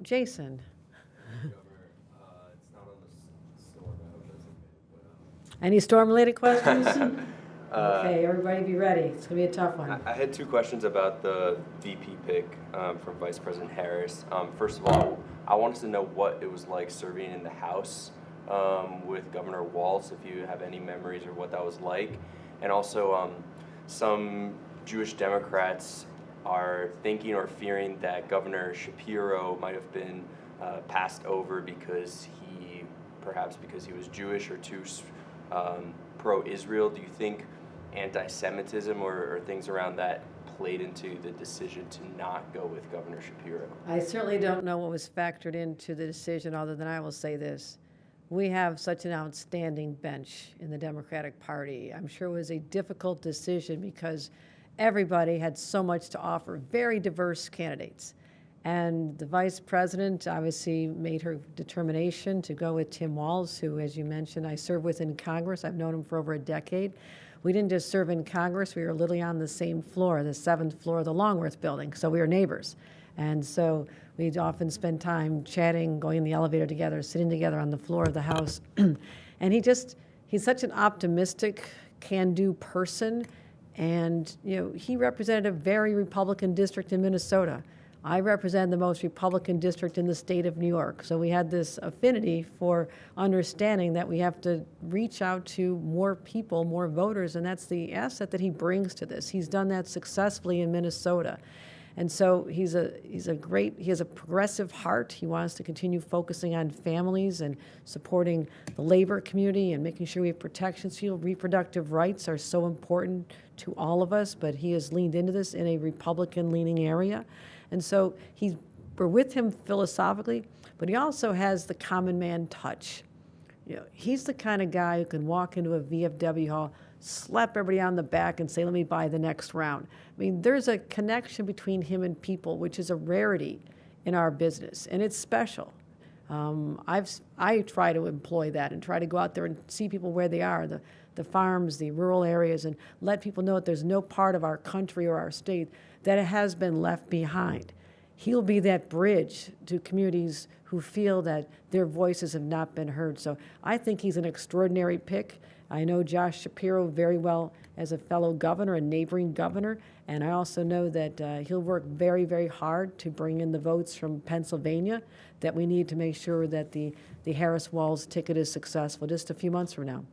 Jason. Governor, it's not on the storm, I hope that's okay. But, Any storm-related questions? Okay, everybody be ready. It's going to be a tough one. I had two questions about the VP pick from Vice President Harris. First of all, I wanted to know what it was like serving in the House with Governor Walz, if you have any memories or what that was like. And also, some Jewish Democrats are thinking or fearing that Governor Shapiro might have been passed over because he was Jewish or too pro-Israel. Do you think anti-Semitism or things around that played into the decision to not go with Governor Shapiro? I certainly don't know what was factored into the decision, other than I will say this. We have such an outstanding bench in the Democratic Party. I'm sure it was a difficult decision because everybody had so much to offer, very diverse candidates. And the vice president obviously made her determination to go with Tim Walz, who, as you mentioned, I serve with in Congress. I've known him for over a decade. We didn't just serve in Congress, we were literally on the same floor, the 7th floor of the Longworth building, so we were neighbors. And so we'd often spend time chatting, going in the elevator together, sitting together on the floor of the House. And he's such an optimistic, can-do person. And, he represented a very Republican district in Minnesota. I represent the most Republican district in the state of New York. So we had this affinity for understanding that we have to reach out to more people, more voters, and that's the asset that he brings to this. He's done that successfully in Minnesota. And so he has a progressive heart. He wants to continue focusing on families and supporting the labor community and making sure we have protections. Reproductive rights are so important to all of us, but he has leaned into this in a Republican-leaning area. And so we're with him philosophically, but he also has the common man touch. He's the kind of guy who can walk into a VFW hall, slap everybody on the back and say, let me buy the next round. I mean, there's a connection between him and people, which is a rarity in our business, and it's special. I try to employ that and try to go out there and see people where they are, the farms, the rural areas, and let people know that there's no part of our country or our state that has been left behind. He'll be that bridge to communities who feel that their voices have not been heard. So I think he's an extraordinary pick. I know Josh Shapiro very well as a fellow governor, a neighboring governor, and I also know that he'll work very, very hard to bring in the votes from Pennsylvania that we need to make sure that the Harris-Walz ticket is successful just a few months from now.